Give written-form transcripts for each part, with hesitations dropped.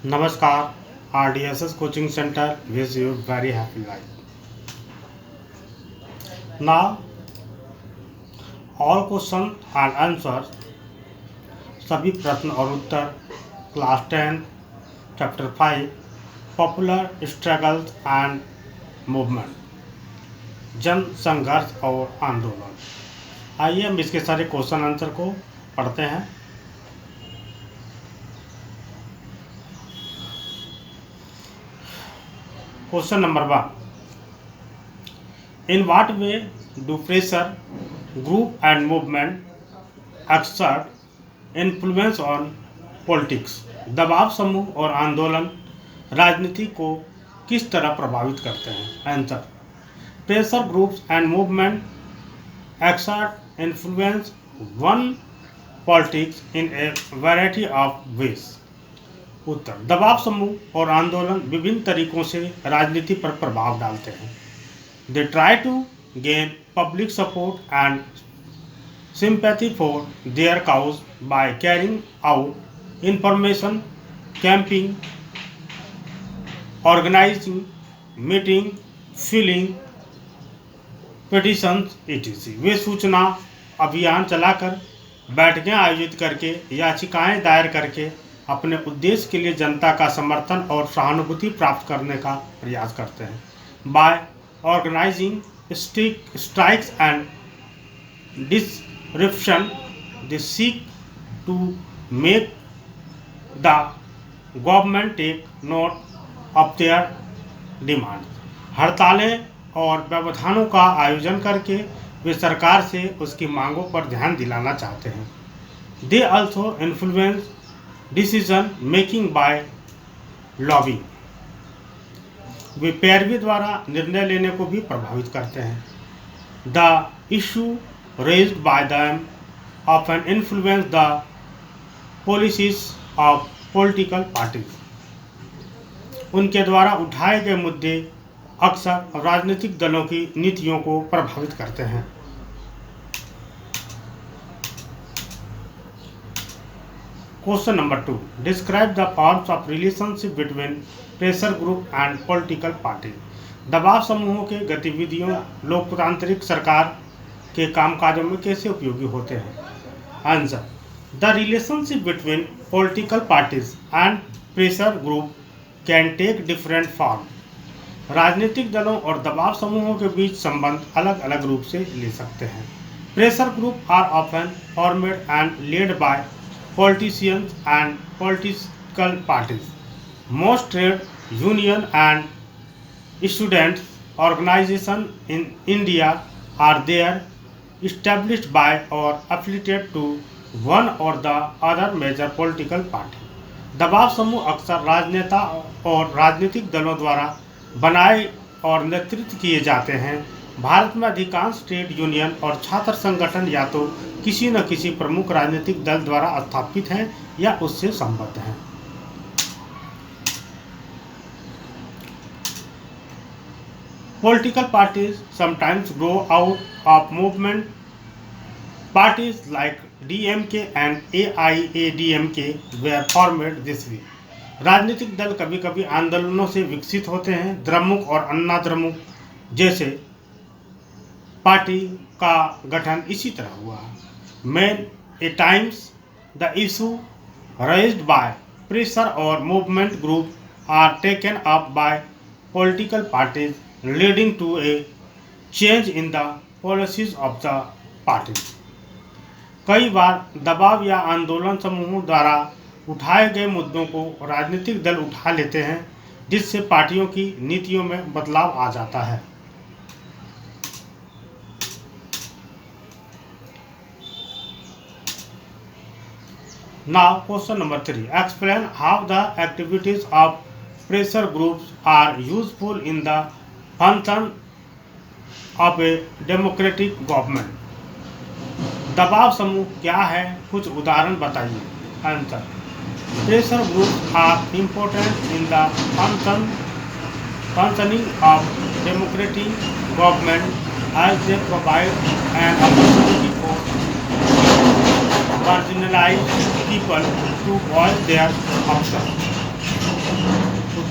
Namaskar, RDSS Coaching Center wish you very happy life. Now, all question and answers सभी प्रश्न और उत्तर class 10 chapter 5 popular struggles and movement जन संघर्ष और आंदोलन। आइए हम इसके सारे क्वेश्चन आंसर को पढ़ते हैं। Question number 1, in what way do pressure group and movement exert influence on politics? दबाव समूह और आंदोलन राजनीति को किस तरह प्रभावित करते हैं? Answer, pressure groups and movement exert influence on politics in a variety of ways. उत्तर, दबाव समूह और आंदोलन विभिन्न तरीकों से राजनीति पर प्रभाव डालते हैं। They try to gain public support and sympathy for their cause by carrying out information camping, organizing meeting, filling petitions etc. वे सूचना अभियान चलाकर, बैठकें आयोजित करके, याचिकाएं दायर करके अपने उद्देश्य के लिए जनता का समर्थन और सहानुभूति प्राप्त करने का प्रयास करते हैं। By organising strikes and disruption, they seek to make the government take note of their demands. हड़तालें और व्यवधानों का आयोजन करके वे सरकार से उसकी मांगों पर ध्यान दिलाना चाहते हैं। They also influence decision making by lobbying. वे पैरवी द्वारा निर्णय लेने को भी प्रभावित करते हैं। The issue raised by them often influence the policies of political parties. उनके द्वारा उठाए गए मुद्दे अक्सर राजनीतिक दलों की नीतियों को प्रभावित करते हैं। Question number 2, describe the forms of relationship between pressure group and political party. दबाव समूहों के गतिविधियों लोकतांत्रिक सरकार के कामकाजों में कैसे उपयोगी होते हैं? Answer, the relationship between political parties and pressure group can take different form. राजनीतिक दलों और दबाव समूहों के बीच संबंध अलग अलग रूप से ले सकते हैं। Pressure group are often formed and led by politicians and political parties. Most trade union and students organisation in India are there established by or affiliated to one or the other major political party. दबाव समूह अक्सर राजनेता और राजनीतिक दलों द्वारा बनाए और नेतृत्व किए जाते हैं। भारत में अधिकांश ट्रेड यूनियन और छात्र संगठन या तो किसी न किसी प्रमुख राजनीतिक दल द्वारा स्थापित हैं या उससे संबद्ध हैं। Political parties sometimes grow out of movement. Parties like DMK and AIADMK were formed this way. राजनीतिक दल कभी कभी आंदोलनों से विकसित होते हैं। द्रमुक और अन्ना द्रमुक जैसे पार्टी का गठन इसी तरह हुआ। Many a times the issue raised by pressure or movement group are taken up by political parties, leading to a change in the policies of the party. कई बार दबाव या आंदोलन समूहों द्वारा उठाए गए मुद्दों को राजनीतिक दल उठा लेते हैं, जिससे पार्टियों की नीतियों में बदलाव आ जाता है। Now question number 3, explain how the activities of pressure groups are useful in the function of a democratic government. दबाव समूह क्या है, कुछ उदाहरण बताइए। Answer, pressure group are important in the functioning of democratic government as they provide an opportunity for marginalized people to voice their options.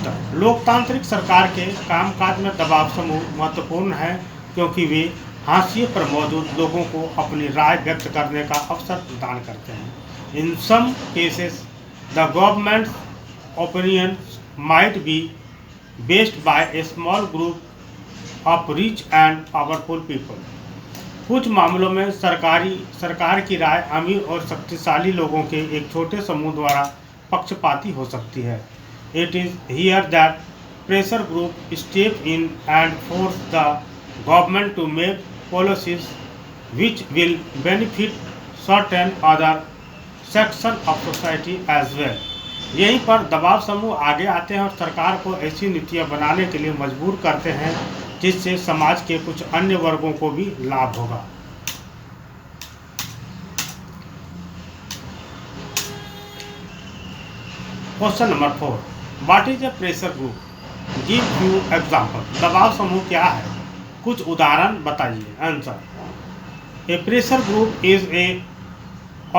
उत्तर, लोकतांत्रिक सरकार के कामकाज में दबाव समूह महत्वपूर्ण है क्योंकि वे हाशिए पर मौजूद लोगों को अपनी राय व्यक्त करने का अवसर प्रदान करते हैं। In some cases the government's opinion might be based by a small group of rich and powerful people. कुछ मामलों में सरकार की राय अमीर और शक्तिशाली लोगों के एक छोटे समूह द्वारा पक्षपाती हो सकती है। It is here that pressure group step in and force the government to make policies which will benefit certain other section of society as well। यहीं पर दबाव समूह आगे आते हैं और सरकार को ऐसी नीतियां बनाने के लिए मजबूर करते हैं जिससे समाज के कुछ अन्य वर्गों को भी लाभ होगा। Question number 4, what is a pressure group? Give few example. दबाव समूह क्या है, कुछ उदाहरण बताइए। Answer, a pressure group is a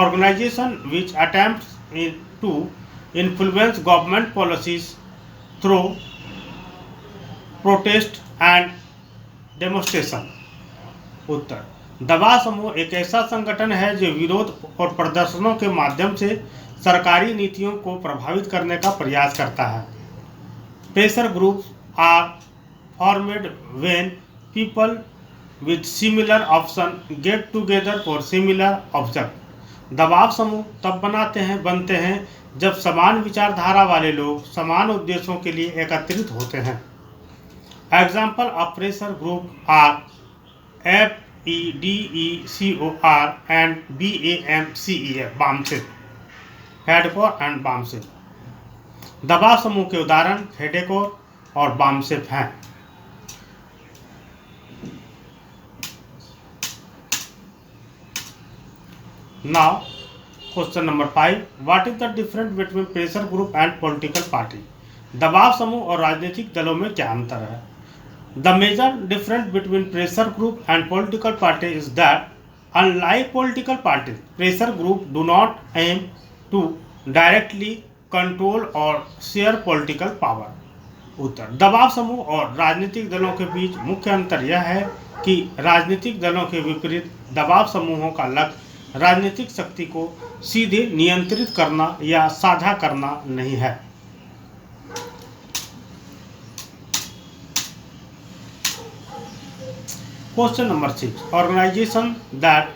organization which attempts to influence government policies through protest and demonstration। उत्तर, दबाव समूह एक ऐसा संगठन है जो विरोध और प्रदर्शनों के माध्यम से सरकारी नीतियों को प्रभावित करने का प्रयास करता है। Pressure groups are formed when people with similar option get together for similar object। दबाव समूह तब बनते हैं जब समान विचारधारा वाले लोग समान उद्देश्यों के लिए एकत्रित होते हैं। Example of pressure group are FEDECOR and BAMCEF, BAMCEF, FEDECOR and BAMCEF. दबाव समूह के उदाहरण हेडेकोर और बामसेफ हैं। Now, question number 5, what is the difference between pressure group and political party? दबाव समूह और राजनीतिक दलों में क्या अंतर है? The major difference between pressure group and political party is that unlike political parties, pressure group do not aim to directly control or share political power। उत्तर, दबाव समूह और राजनीतिक दलों के बीच मुख्य अंतर यह है कि राजनीतिक दलों के विपरीत दबाव समूहों का लक्ष्य राजनीतिक शक्ति को सीधे नियंत्रित करना या साझा करना नहीं है। Question number 6, organisation that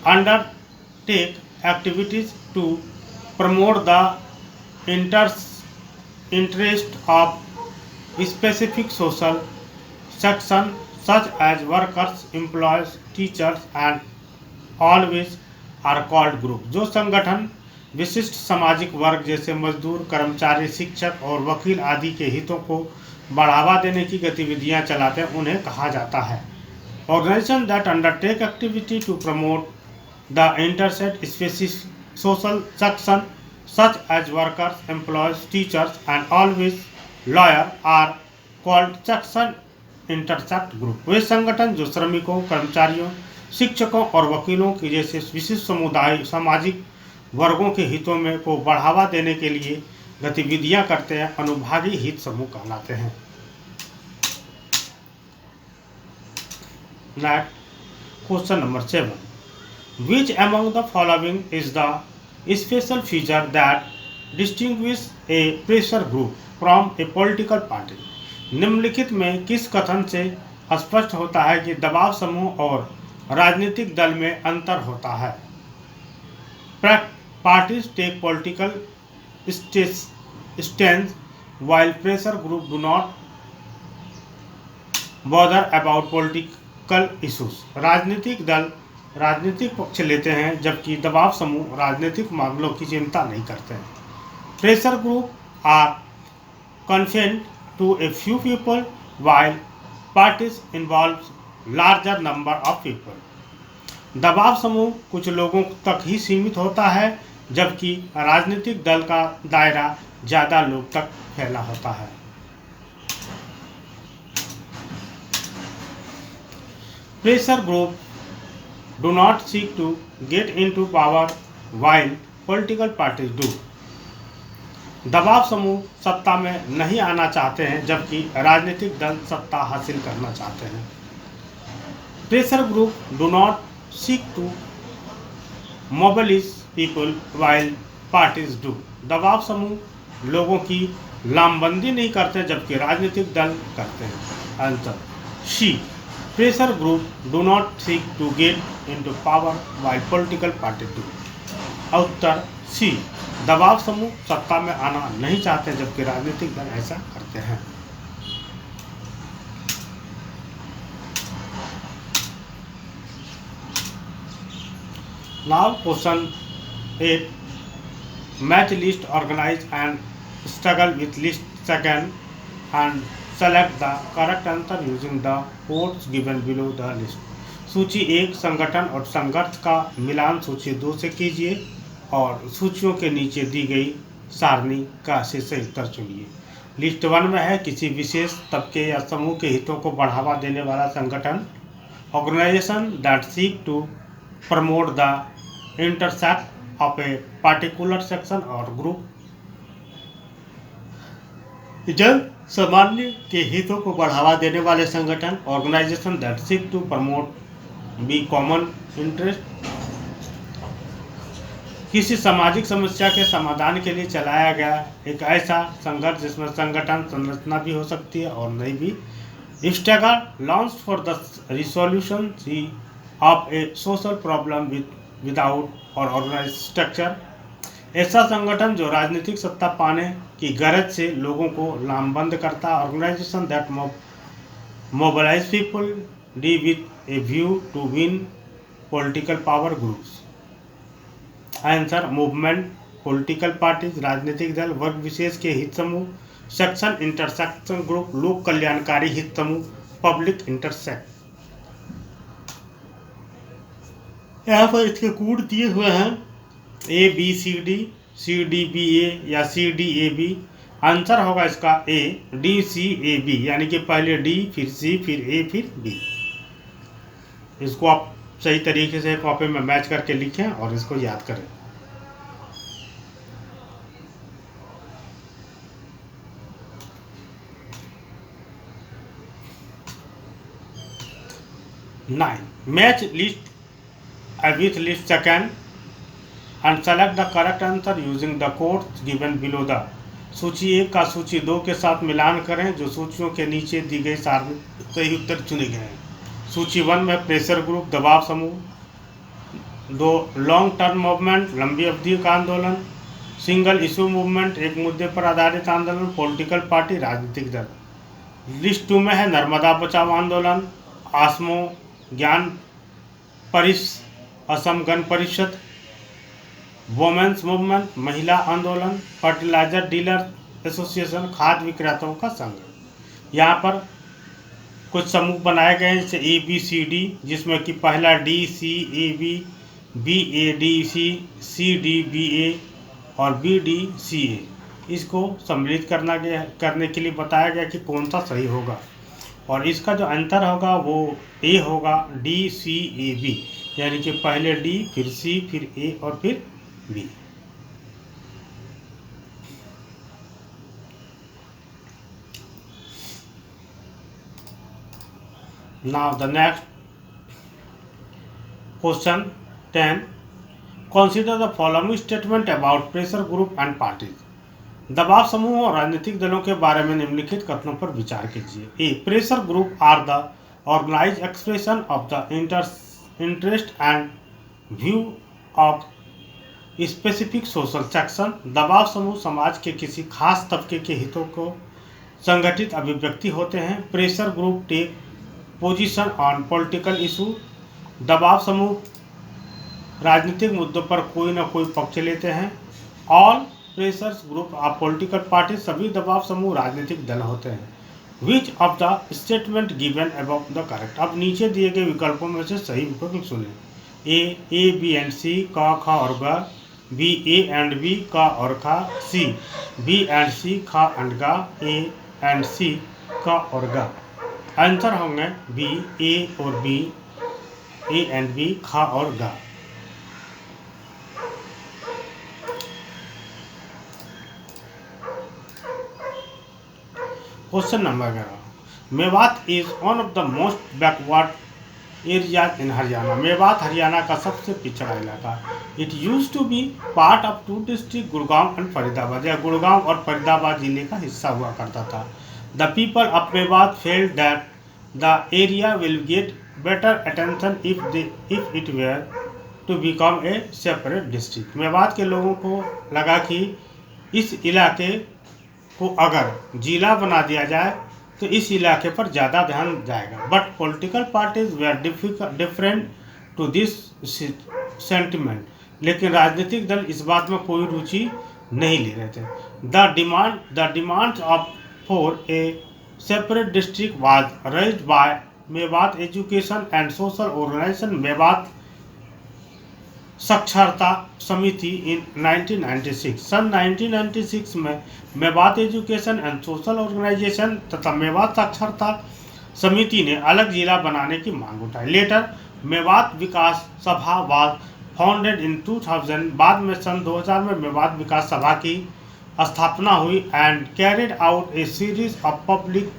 undertake activities to promote the interest of specific social section such as workers, employees, teachers and always are called group. जो संगठन विशिष्ट सामाजिक वर्ग जैसे मजदूर, कर्मचारी, शिक्षक और वकील आदि के हितों को बढ़ावा देने की गतिविधियां चलाते हैं उन्हें कहा जाता है। Organisation that undertake activity to promote the interest specific social section such as workers, employees, teachers and always lawyer are called section intersect group. वे संगठन जो श्रमिकों, कर्मचारियों, शिक्षकों और वकीलों के जैसे विशिष्ट समुदाय सामाजिक वर्गों के हितों में को बढ़ावा देने के लिए गतिविधियां करते हैं अनुभागी हित समूह कहलाते हैं। Next question number 7, which among the following is the special feature that distinguish A pressure group from A political party. निम्नलिखित में किस कथन से स्पष्ट होता है कि दबाव समूह और राजनीतिक दल में अंतर होता है? Parties take political stand while pressure group do not bother about political issues। राजनीतिक दल राजनीतिक पक्ष लेते हैं जबकि दबाव समूह राजनीतिक मामलों की चिंता नहीं करते हैं। Pressure group are confined to a few people while parties involve larger number of people। दबाव समूह कुछ लोगों तक ही सीमित होता है जबकि राजनीतिक दल का दायरा ज़्यादा लोग तक फैला होता है। Pressure groups do not seek to get into power while political parties do। दबाव समूह सत्ता में नहीं आना चाहते हैं जबकि राजनीतिक दल सत्ता हासिल करना चाहते हैं। Pressure group do not seek to mobilise people while parties do. दबाव समूह लोगों की लामबंदी नहीं करते जबकि राजनीतिक दल करते हैं। Answer C, pressure group do not seek to get into power while political party do. उत्तर सी, दबाव समूह सत्ता में आना नहीं चाहते जबकि राजनीतिक दल ऐसा करते हैं। Now question 8, match list, organize and struggle with list second and select the correct answer using the codes given below the list। सूची 1 संगठन और संघर्ष का मिलान सूची 2 से कीजिए और सूचियों के नीचे दी गई सारणी का से सही उत्तर चुनिए। लिस्ट 1 में है किसी विशेष तबके या समूह के हितों को बढ़ावा देने वाला संगठन, organisation that seek to promote the intersect of a particular section or group। जन सामान्य के हितों को बढ़ावा देने वाले संगठन, organisation that seek to promote be common interest. किसी सामाजिक समस्या के समाधान के लिए चलाया गया एक ऐसा संघर्ष जिसमें संगठन संरचना भी हो सकती है और नहीं भी। Struggle launch for the resolution of A social problem without और ऑर्गेनाइज स्ट्रक्चर। ऐसा संगठन जो राजनीतिक सत्ता पाने की गरज से लोगों को लामबंद करता है। ऑर्गेनाइजेशन दैट मोबिलाइज पीपल डी with a view to win political power groups. Answer movement, political parties, राजनीतिक दल, वर्ग विशेष के हित समूह, सेक्शन इंटरसेक्शन ग्रुप, लोक कल्याणकारी हित समूह, पब्लिक इंटरसेक्ट। यहाँ पर इसके कोड दिए हुए हैं A B C D B A या C D A B. Answer होगा इसका ए डी सी ए बी, यानी कि पहले डी फिर सी फिर ए फिर बी। इसको आप सही तरीके से कॉपी में मैच करके लिखें और इसको याद करें। Nine, match list with list second and select the correct answer using the codes given below the। सूची 1 का सूची 2 के साथ मिलान करें जो सूचियों के नीचे दी गई सारणी सही उत्तर चुने गए हैं। सूची 1 में प्रेशर ग्रुप दबाव समूह, 2 लॉन्ग टर्म मूवमेंट लंबी अवधि का आंदोलन, सिंगल इशू मूवमेंट एक मुद्दे पर आधारित आंदोलन, पॉलिटिकल पार्टी राजनीतिक दल। लिस्ट 2 में है नर्मदा बचाओ आंदोलन, आसमो ज्ञान असम गण परिषद, वोमेन्स मूवमेंट महिला आंदोलन, फर्टिलाइजर डीलर एसोसिएशन खाद्य विक्रेताओं का संघ। यहाँ पर कुछ समूह बनाए गए हैं जैसे ए बी सी डी, जिसमें कि पहला D C A B, B A D C, C D B A और बी डी सी ए। इसको सम्मिलित करने के लिए बताया गया कि कौन सा सही होगा और इसका जो आंसर होगा वो ए होगा डी सी ए बी, यानी कि पहले डी फिर सी फिर ए और फिर B. Now the next question 10, consider the following statement about pressure group and parties. दबाव समूह और राजनीतिक दलों के बारे में निम्नलिखित कथनों पर विचार कीजिए। A, pressure group are the organised expression of the interest and view of specific social section. दबाव समूह समाज के किसी खास तबके के हितों को संगठित अभिव्यक्ति होते हैं। Pressure group take position on political issue. दबाव समूह राजनीतिक मुद्दों पर कोई न कोई पक्ष लेते हैं। All pressure group of political party, सभी दबाव समूह राजनीतिक दल होते हैं। Which of the statement given above the correct. अब नीचे दिए गए विकल्पों में से सही विकल्प सुने। ए बी एंड सी, क ख और ग, बी ए एंड बी, क और ख, सी बी एंड सी, ख एंड ग, ए एंड सी, क और ग। आंसर होंगे बी ए और बी, ए एंड बी, ख और ग। Question number 11, Mewat is one of the most backward areas in Haryana. Mewat Haryana का सबसे पिछड़ा इलाका। It use to be part of two district Gurgaon and Faridabad. यह गुड़गांव और फरीदाबाद जिले का हिस्सा हुआ करता था। The people of Mewat felt that the area will get better attention if it were to become a separate district. Mewat के लोगों को लगा कि इस इलाके को अगर जिला बना दिया जाए तो इस इलाके पर ज़्यादा ध्यान जाएगा। But political parties were different to this sentiment. लेकिन राजनीतिक दल इस बात में कोई रुचि नहीं ले रहे थे। The demand of for a separate district was raised by Mewat education and social organisation Mewat Saksharta Samiti in 1996। सन 1996 में Mewat education and social organisation तथा मेवात साक्षरता समिति ने अलग जिला बनाने की मांग उठाई। लेटर मेवात विकास सभा वाज फाउंडेड इन 2000। बाद में सन 2000 में मेवात विकास सभा की स्थापना हुई and carried out A series of public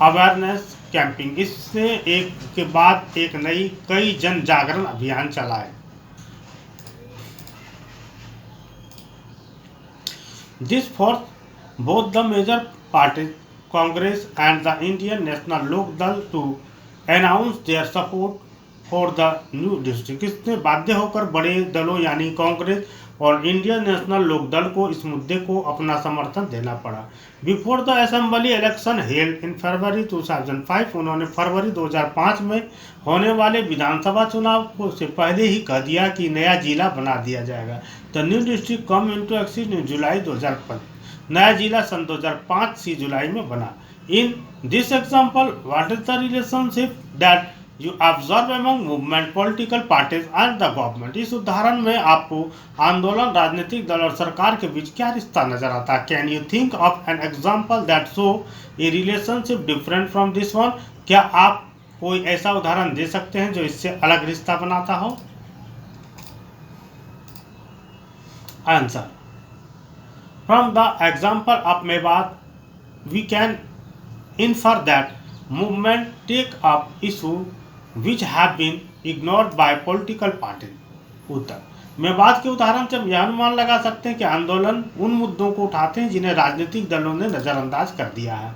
awareness camping. इसने एक के बाद एक नई कई जन जागरण अभियान चलाए। This forced both the major parties, Congress and the Indian National Lok Dal, to announce their support for the new district। इसने बाध्य होकर बड़े दलों यानी कांग्रेस और इंडियन नेशनल लोक दल को इस मुद्दे को अपना समर्थन देना पड़ा। Before the assembly election held in February 2005, उन्होंने फरवरी 2005 में होने वाले विधानसभा चुनाव को से पहले ही कह दिया कि नया जिला बना दिया जाएगा। The new district come into exist in July 2005। नया जिला सन 2005 सी जुलाई में बना। In this example what is the relationship that you observe among movement political parties and the government. इस उदाहरण में आपको आंदोलन राजनीतिक दल और सरकार के बीच क्या रिश्ता नजर आता है। Can you think of an example that show A relationship different from this one. क्या आप कोई ऐसा उदाहरण दे सकते हैं जो इससे अलग रिश्ता बनाता हो। Answer, from the example of Mewat we can infer that movement take up issue which have been ignored by political parties। उत्तर, मेवात के उदाहरण से हम यह अनुमान लगा सकते हैं कि आंदोलन उन मुद्दों को उठाते हैं जिन्हें राजनीतिक दलों ने नजरअंदाज कर दिया है।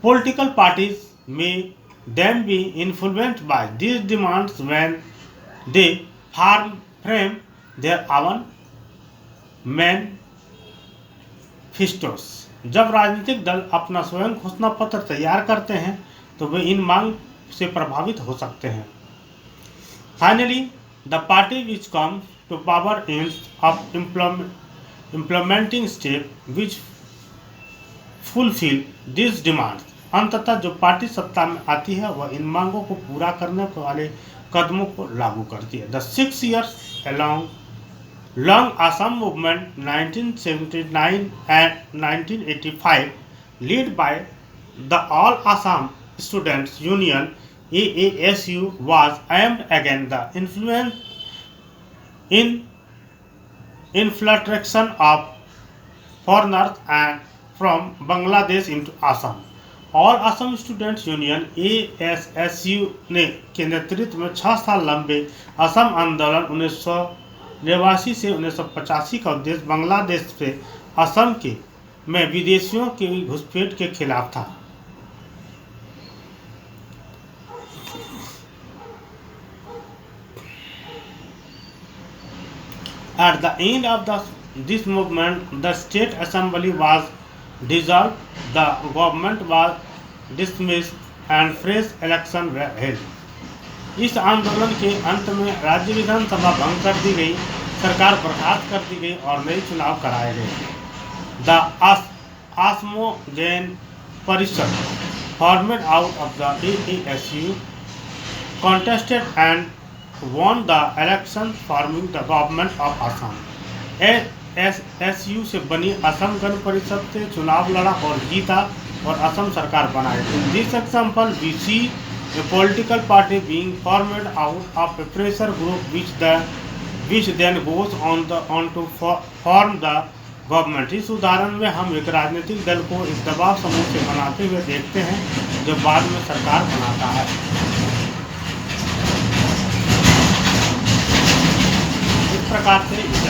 पॉलिटिकल पार्टीज में them be influenced by these demands when they frame their own manifestos। जब राजनीतिक दल अपना स्वयं घोषणा पत्र तैयार करते हैं तो वे इन मांग से प्रभावित हो सकते हैं। Finally the party which come to power aims of implementing step which fulfil this demands. अंततः जो पार्टी सत्ता में आती है वह इन मांगों को पूरा करने वाले कदमों को लागू करती है। The 6 years long Assam movement 1979 and 1985 led by the All Assam Students Union AASU was aimed against the infiltration of foreigners and from Bangladesh into Assam। All Assam students union ASSU ने के नेतृत्व में 6 साल लंबे असम आंदोलन 1989 से 1985 का उद्देश्य बांग्लादेश से असम के में विदेशियों की घुसपैठ के खिलाफ था। At the end of this movement, the state assembly was dissolved, the government was dismissed, and fresh elections were held। इस आंदोलन के अंत में राज्य विधानसभा भंग कर दी गई, सरकार बर्खास्त कर दी गई और नए चुनाव कराए गए। द आसमो जैन परिषद formed out of the AASU contested and won the election forming the government of Assam। ASSU से बनी असम गण परिषद से चुनाव लड़ा और जीता और असम सरकार बनाई। In this example we see a political party being formed out of a pressure group which then goes on to form the government. इस उदाहरण में हम एक राजनीतिक दल को एक दबाव समूह से बनाते हुए देखते हैं जो बाद में सरकार बनाता है। इस प्रकार से